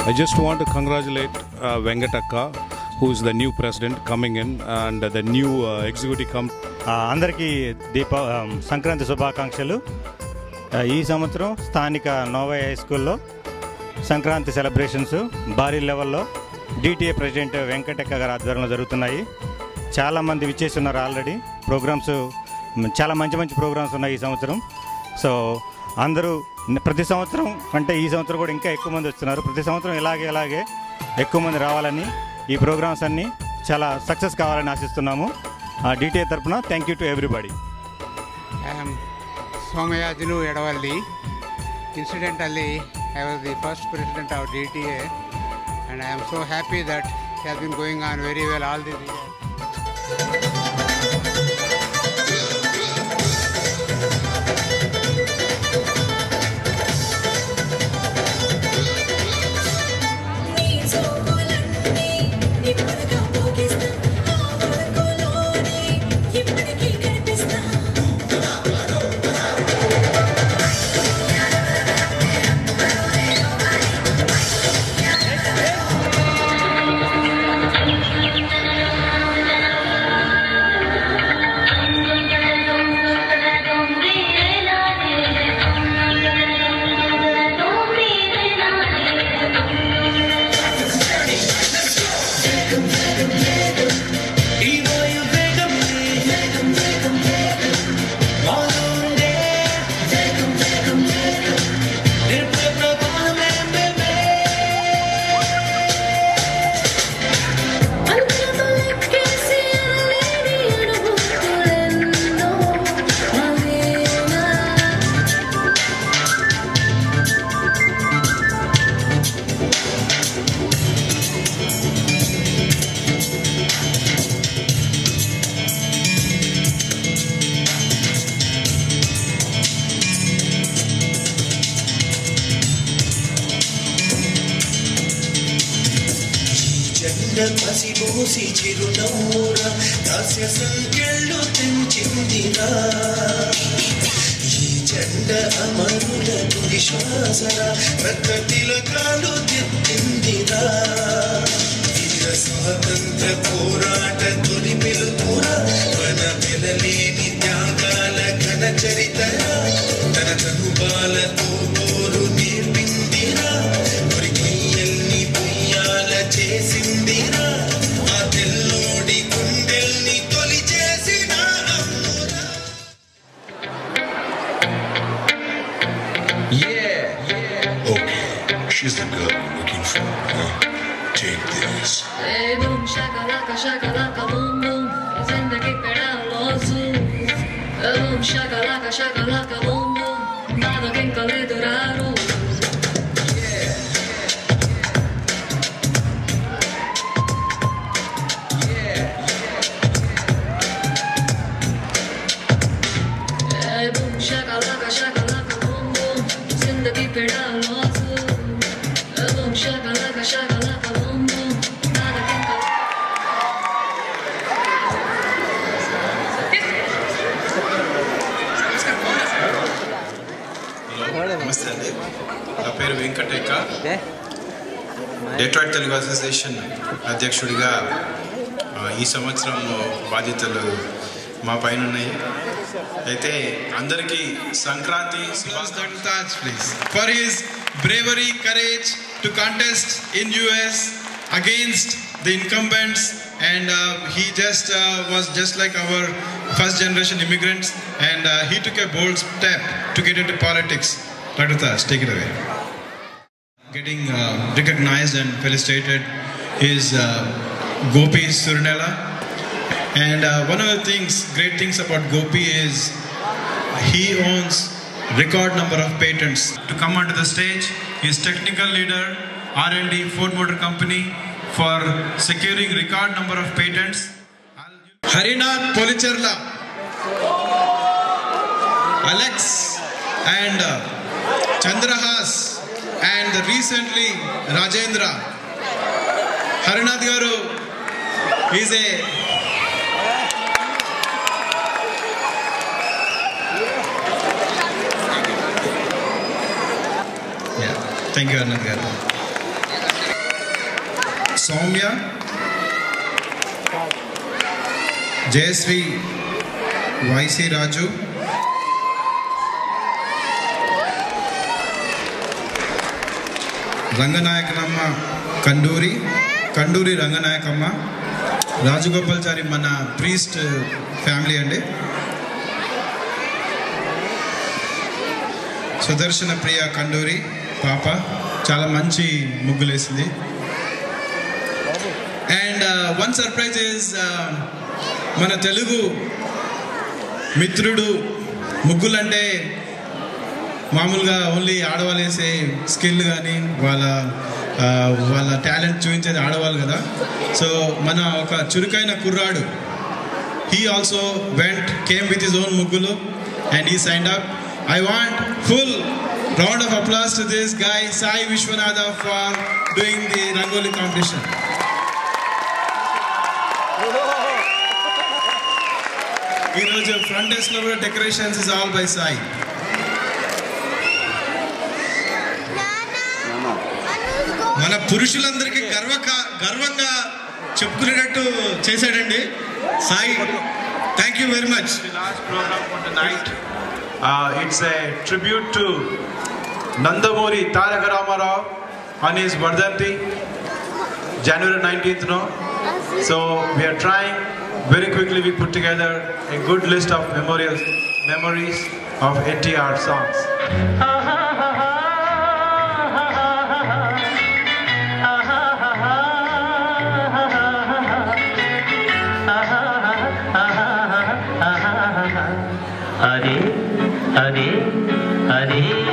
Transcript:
I just want to congratulate Venkatakka, who is the new president coming in, and the new executive అందరికీ సంక్రాంతి శుభాకాంక్షలు. ఈ సంవత్సరం స్థానిక నోవై high స్కూల్లో సంక్రాంతి సెలబ్రేషన్స్ భారీ లెవెల్లో డిటిఏ ప్రెసిడెంట్ వెంకటక్క గారి ఆధ్వర్యంలో జరుగుతున్నాయి. చాలామంది విచ్చేసి ఉన్నారు. ఆల్రెడీ ప్రోగ్రామ్స్ చాలా మంచి ప్రోగ్రామ్స్ ఉన్నాయి ఈ సంవత్సరం. సో అందరూ ప్రతి సంవత్సరం అంటే ఈ సంవత్సరం కూడా ఇంకా ఎక్కువ మంది వస్తున్నారు. ప్రతి సంవత్సరం ఇలాగే ఎక్కువ మంది రావాలని, ఈ ప్రోగ్రామ్స్ అన్నీ చాలా సక్సెస్ కావాలని ఆశిస్తున్నాము. డిటిఏ తరఫున thank you to everybody. I'm Somayajulu Edavalli. Incidentally, I was the first president of DTA, and I am so happy that it has been going on very well all these years. పసిబోసి చిరునవ్వురా దాస్య సంఖ్యలు తెంచిందిరా ఈ జెండ అమరులకు విశ్వాసరా రక్త తిలకాలు దిద్దిందిరా వీర స్వాతంత్ర పోరాట తొలి పిలుపురా మన వెలలేని త్యాగాల ఘన చరితరా తన తనుబాలతో పోరు నేర్పిందిరా కొరికయ్యల్ని పొయ్యాల చేసిందిరా ఆ తెల్లోడి గుండెల్ని తొలి చేసిన అమ్మురా. Okay, she's the girl you're looking for, huh? Take this. Hey boom shakalaka shakalaka boom boom, zindagi peda lozu. Hey boom shakalaka shakalaka boom boom, nada que encaledo raro. Hey boom shakalaka shakalaka boom boom, zindagi peda lozu. Hey boom shakalaka shakalaka boom boom, nada que encaledo. నమస్తే అండి, నా పేరు వెంకటేక. Detroit Telugu association అధ్యక్షుడిగా ఈ సంవత్సరం బాధ్యతలు మా పైన ఉన్నాయి. అయితే అందరికీ సంక్రాంతి శుభాకాంక్షలు please for his bravery, courage to contest in US against the incumbents, and he just was just like our first generation immigrants, and he took a bold step to get into politics. Dr. Taj, take it away. Getting recognized and felicitated is Gopi Surnella, and one of the great things about Gopi is he owns record number of patents. To come onto the stage, he is technical leader, R&D, Ford Motor Company, for securing record number of patents. Harinath Policharla, Alex and Chandrahas, and recently Rajendra. Harinath Garu is a thank you, Harinath Garu. Soumya, Jayasri YC Raju, Ranganayakamma Kanduri Ranganayakamma, Rajagopalachari మన priest family అండి, సుదర్శన ప్రియ కండూరి పాప చాలా మంచి ముగ్గులేసింది. And one surprise is మన తెలుగు మిత్రుడు, ముగ్గులంటే మామూలుగా only ఆడవాళ్ళు వేసే స్కిల్ కానీ వాళ్ళ టాలెంట్ చూపించేది ఆడవాళ్ళు కదా. సో మన ఒక చురుకైన కుర్రాడు, he also came with his own muggulu and he signed up. I want full round of applause to this guy Sai Vishwanatha for doing the Rangoli competition. ఈ రోజు ఫ్రంట్ డెస్క్ లో కూడా decorations is all by Sai. మన పురుషులందరికీ గర్వంగా చెప్పుకునేటట్టు చేశాడండి Sai. Thank you very much. Last programme for the night, it's a tribute to Nandamuri Taraka Ramarao on his Vardhanti, January 19th. So we are trying very quickly, we put together a good list of memories of NTR songs. Hare Hare Hare